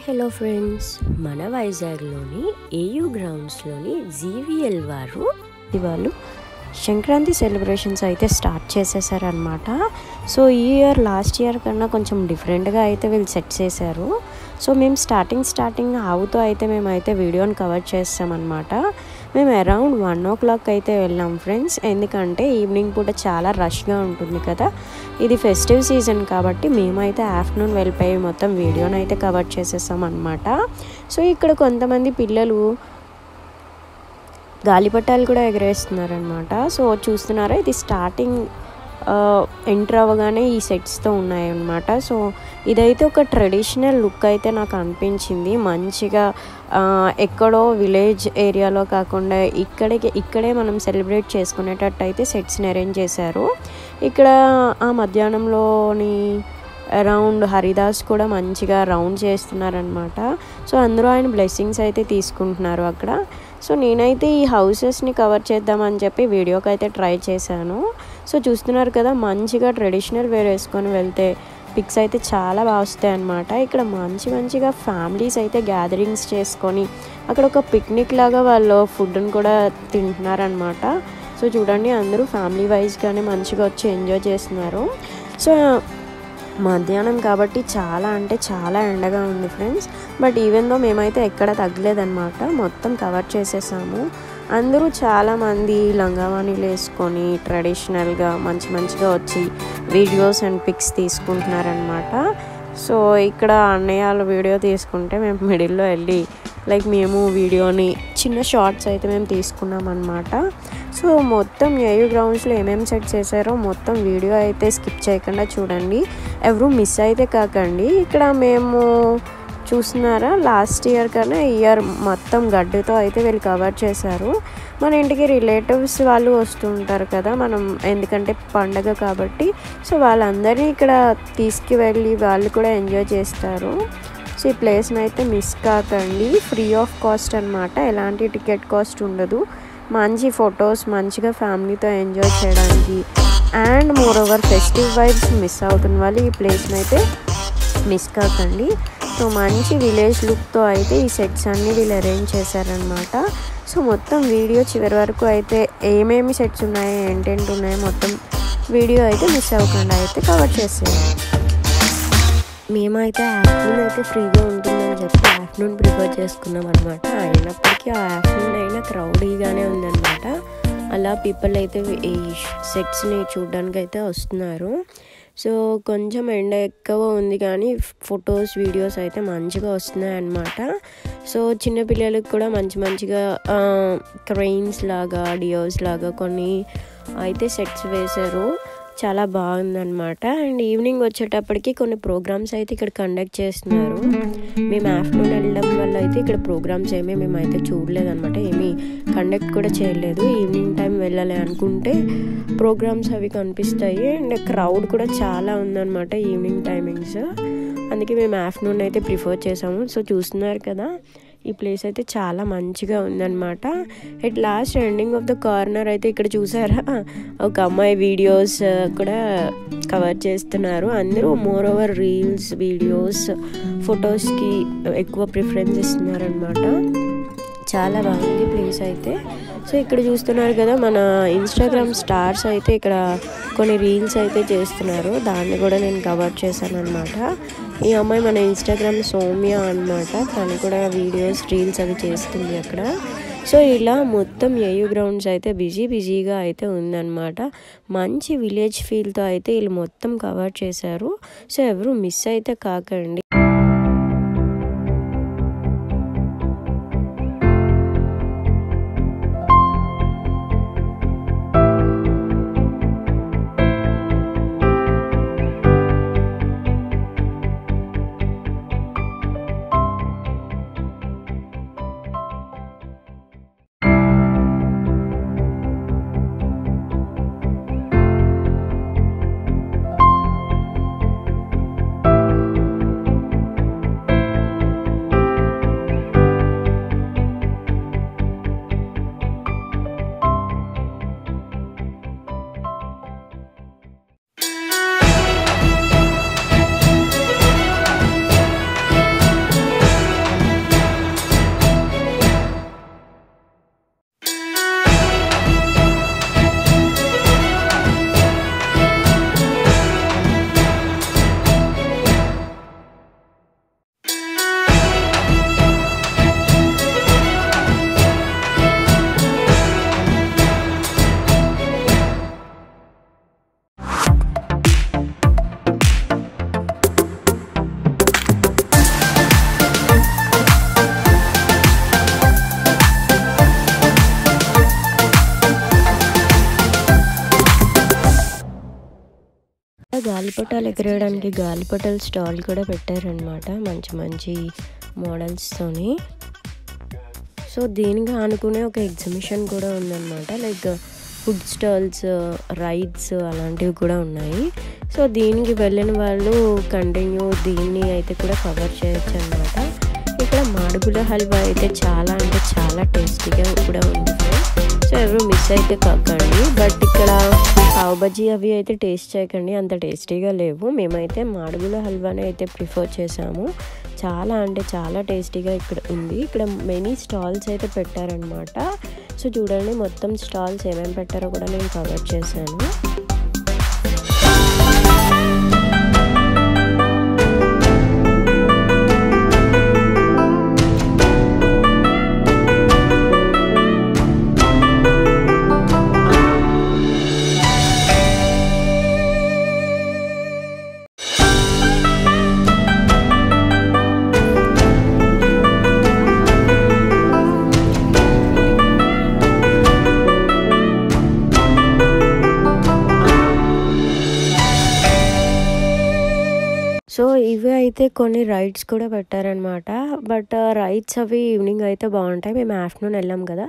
Hello friends, మన వైజాగ్లోని AU గ్రౌండ్స్లోని GVL వాళ్ళు Sankranti celebrations అయితే స్టార్ట్ చేసేసారనమాట. సో ఈ ఇయర్ లాస్ట్ ఇయర్ కన్నా కొంచెం డిఫరెంట్గా అయితే వీళ్ళు సెట్ చేశారు. సో మేము స్టార్టింగ్ ఆవుతో అయితే మేమైతే వీడియోని కవర్ చేస్తామన్నమాట. మేము అరౌండ్ 1 o'clock అయితే వెళ్ళాం ఫ్రెండ్స్, ఎందుకంటే ఈవినింగ్ పూట చాలా రష్గా ఉంటుంది కదా. ఇది ఫెస్టివ్ సీజన్ కాబట్టి మేమైతే ఆఫ్టర్నూన్ వెళ్ళిపోయి మొత్తం వీడియోని అయితే కవర్ చేసేసాం అనమాట. సో ఇక్కడ కొంతమంది పిల్లలు గాలిపటాలు కూడా ఎగరేస్తున్నారనమాట. సో చూస్తున్నారా, ఇది స్టార్టింగ్ ఎంటర్ అవ్వగానే ఈ సెట్స్తో ఉన్నాయన్నమాట. సో ఇదైతే ఒక ట్రెడిషనల్ లుక్ అయితే నాకు అనిపించింది. మంచిగా ఎక్కడో విలేజ్ ఏరియాలో కాకుండా ఇక్కడే మనం సెలబ్రేట్ చేసుకునేటట్టు అయితే సెట్స్ని అరేంజ్ చేశారు. ఇక్కడ ఆ మధ్యాహ్నంలోని అరౌండ్ హరిదాస్ కూడా మంచిగా రౌండ్ చేస్తున్నారనమాట. సో అందరూ ఆయన బ్లెస్సింగ్స్ అయితే తీసుకుంటున్నారు అక్కడ. సో నేనైతే ఈ హౌసెస్ని కవర్ చేద్దామని చెప్పి వీడియోకి అయితే ట్రై చేశాను. సో చూస్తున్నారు కదా, మంచిగా ట్రెడిషనల్ వేర్ వేసుకొని వెళ్తే పిక్స్ అయితే చాలా బాగా వస్తాయి అన్నమాట. ఇక్కడ మంచిగా ఫ్యామిలీస్ అయితే గ్యాదరింగ్స్ చేసుకొని అక్కడ ఒక పిక్నిక్ లాగా వాళ్ళు ఫుడ్ని కూడా తింటున్నారనమాట. సో చూడండి, అందరూ ఫ్యామిలీ వైజ్గానే మంచిగా వచ్చి ఎంజాయ్ చేస్తున్నారు. సో మధ్యాహ్నం కాబట్టి చాలా ఎండగా ఉంది ఫ్రెండ్స్. బట్ ఈవెన్ దో మేమైతే ఎక్కడ తగ్గలేదన్నమాట, మొత్తం కవర్ చేసేసాము. అందరూ చాలామంది లంగావాణీలు వేసుకొని ట్రెడిషనల్గా మంచిగా వచ్చి వీడియోస్ అండ్ పిక్స్ తీసుకుంటున్నారనమాట. సో ఇక్కడ అన్నయ్యలు వీడియో తీసుకుంటే మేము మిడిల్లో వెళ్ళి మేము వీడియోని చిన్న షార్ట్స్ అయితే మేము తీసుకున్నాం అనమాట. సో మొత్తం ఏయూ గ్రౌండ్స్లో ఏమేమి సెట్ చేశారో మొత్తం వీడియో అయితే స్కిప్ చేయకుండా చూడండి, ఎవరు మిస్ అయితే కాకండి. ఇక్కడ మేము చూస్తున్నారా, లాస్ట్ ఇయర్ కన్నా ఈ ఇయర్ మొత్తం గడ్డితో అయితే వీళ్ళు కవర్ చేశారు. మన ఇంటికి రిలేటివ్స్ వాళ్ళు వస్తుంటారు కదా, మనం ఎందుకంటే పండగ కాబట్టి. సో వాళ్ళందరినీ ఇక్కడ తీసుకువెళ్ళి వాళ్ళు కూడా ఎంజాయ్ చేస్తారు. సో ఈ ప్లేస్ని అయితే మిస్ కాకండి, ఫ్రీ ఆఫ్ కాస్ట్ అనమాట, ఎలాంటి టికెట్ కాస్ట్ ఉండదు. మంచి ఫొటోస్ మంచిగా ఫ్యామిలీతో ఎంజాయ్ చేయడానికి and more over festive vibes miss అవుతున్న వాళ్ళు ఈ ప్లేస్ని అయితే మిస్ కాకండి. సో మంచి విలేజ్ లుక్తో అయితే ఈ సెట్స్ అన్నీ వీళ్ళు అరేంజ్ చేశారనమాట. సో మొత్తం వీడియో చివరి వరకు అయితే ఏమేమి సెట్స్ ఉన్నాయో ఏంటేంటి ఉన్నాయో మొత్తం వీడియో అయితే మిస్ అవ్వకుండా అయితే కవర్ చేసేయాలి. మేమైతే ఆఫ్టర్నూన్ అయితే ఫ్రీగా ఉంటుందని చెప్పి ఆఫ్టర్నూన్ ప్రిఫర్ చేసుకున్నాం అనమాట. అయినప్పటికీ ఆ ఆఫ్టర్నూన్ అయినా క్రౌడీగానే ఉందన్నమాట. అలా పీపుల్ అయితే ఈ సెట్స్ని చూడడానికి అయితే వస్తున్నారు. సో కొంచెం ఎండ ఎక్కువ ఉంది కానీ ఫొటోస్ వీడియోస్ అయితే మంచిగా వస్తున్నాయి అన్నమాట. సో చిన్నపిల్లలకు కూడా మంచిగా క్రెయిన్స్ లాగా డియోస్ లాగా కొన్ని అయితే సెట్స్ వేశారు, చాలా బాగుందన్నమాట. అండ్ ఈవినింగ్ వచ్చేటప్పటికి కొన్ని ప్రోగ్రామ్స్ అయితే ఇక్కడ కండక్ట్ చేస్తున్నారు. మేము ఆఫ్టర్నూన్ వెళ్ళడం వల్ల అయితే ఇక్కడ ప్రోగ్రామ్స్ మేమైతే చూడలేదన్నమాట, ఏమీ కండక్ట్ కూడా చేయలేదు. ఈవినింగ్ టైం వెళ్ళాలి అనుకుంటే ప్రోగ్రామ్స్ అవి కనిపిస్తాయి. అండ్ క్రౌడ్ కూడా చాలా ఉందన్నమాట ఈవినింగ్ టైమింగ్స్, అందుకే మేము ఆఫ్టర్నూన్ అయితే ప్రిఫర్ చేసాము. సో చూస్తున్నారు కదా, ఈ ప్లేస్ అయితే చాలా మంచిగా ఉందన్నమాట. At last ending of the corner అయితే ఇక్కడ చూసారా, ఒక అమ్మాయి వీడియోస్ కూడా కవర్ చేస్తున్నారు. అందరూ మోర్ ఓవర్ రీల్స్ వీడియోస్ ఫొటోస్కి ఎక్కువ ప్రిఫరెన్స్ ఇస్తున్నారనమాట. చాలా బాగుంది ప్లేస్ అయితే. సో ఇక్కడ చూస్తున్నారు కదా, మన ఇన్స్టాగ్రామ్ స్టార్స్ అయితే ఇక్కడ కొన్ని రీల్స్ అయితే చేస్తున్నారు, దాన్ని కూడా నేను కవర్ చేశాను అనమాట. ఈ అమ్మాయి మన ఇన్స్టాగ్రామ్ సౌమ్య అనమాట, తను కూడా వీడియోస్ రీల్స్ అవి చేస్తుంది అక్కడ. సో ఇలా మొత్తం ఏయూ గ్రౌండ్స్ అయితే బిజీగా అయితే ఉందన్నమాట. మంచి విలేజ్ ఫీల్తో అయితే వీళ్ళు మొత్తం కవర్ చేశారు. సో ఎవరు మిస్ అయితే కాకండి. గాలిపటాలు ఎగరేయడానికి గాలిపటాల స్టాల్ కూడా పెట్టారనమాట, మంచి మంచి మోడల్స్తోని. సో దీనికి ఆనుకునే ఒక ఎగ్జిబిషన్ కూడా ఉందన్నమాట, లైక్ ఫుడ్ స్టాల్స్, రైడ్స్ అలాంటివి కూడా ఉన్నాయి. సో దీనికి వెళ్ళిన వాళ్ళు కంటిన్యూ దీన్ని అయితే కూడా కవర్ చేయొచ్చు అనమాట. ఇక్కడ మాడుగుల హల్వా అయితే చాలా అంటే చాలా టేస్టీగా కూడా ఉంది ఫ్రెండ్స్. సో ఎవరు మిస్ అయితే కాకండి. బట్ ఇక్కడ పావ్ బజ్జీ అవి అయితే టేస్ట్ చేయకండి, అంత టేస్టీగా లేవు. మేమైతే మాడుగుల హల్వానే అయితే ప్రిఫర్ చేసాము. చాలా అంటే చాలా టేస్టీగా ఇక్కడ ఉంది. ఇక్కడ మెనీ స్టాల్స్ అయితే పెట్టారనమాట. సో చూడండి మొత్తం స్టాల్స్ ఏమేమి పెట్టారో కూడా నేను కవర్ చేశాను. సో ఇవి అయితే కొన్ని రైడ్స్ కూడా పెట్టారనమాట. బట్ రైడ్స్ అవి ఈవినింగ్ అయితే బాగుంటాయి. మేము ఆఫ్టర్నూన్ వెళ్ళాం కదా,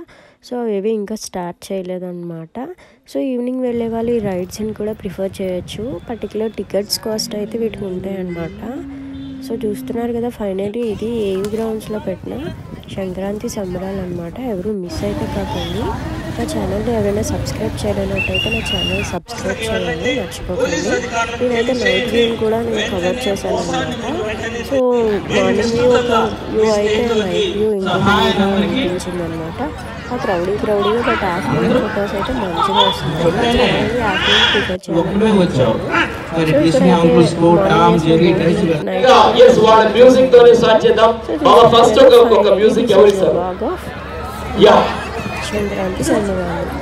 సో ఇవి ఇంకా స్టార్ట్ చేయలేదన్నమాట. సో ఈవినింగ్ వెళ్ళే వాళ్ళు ఈ రైడ్స్ని కూడా ప్రిఫర్ చేయొచ్చు. పర్టికులర్ టికెట్స్ కాస్ట్ అయితే వీటికి ఉంటాయి అన్నమాట. సో చూస్తున్నారు కదా, ఫైనల్లీ ఇది ఏవి గ్రౌండ్స్లో పెట్టిన సంక్రాంతి సంబరాలు అనమాట. ఎవరు మిస్ అయితే కాకండి. నా ఛానల్ని ఎవరైనా సబ్స్క్రైబ్ చేయలేనట్టయితే నా ఛానల్ సబ్స్క్రైబ్ చేయండి, మర్చిపోకండి. నేనైతే నైట్ వ్యూ కూడా నేను కవర్ చేశాను అనమాట. సో మార్నింగ్ వ్యూ ఒక వ్యూ అయితే నైట్ వ్యూ ఇంకొక అనిపించింది అనమాట. ఆ క్రౌడీగా బట్ ఆఫ్టర్నూన్ ఫొటోస్ అయితే మంచిగా వస్తున్నాయి. ఛానల్ని ఆఫ్టర్నూన్ ప్రిఫర్ చేయాలి. సంక్రాంతి సంబరాలు.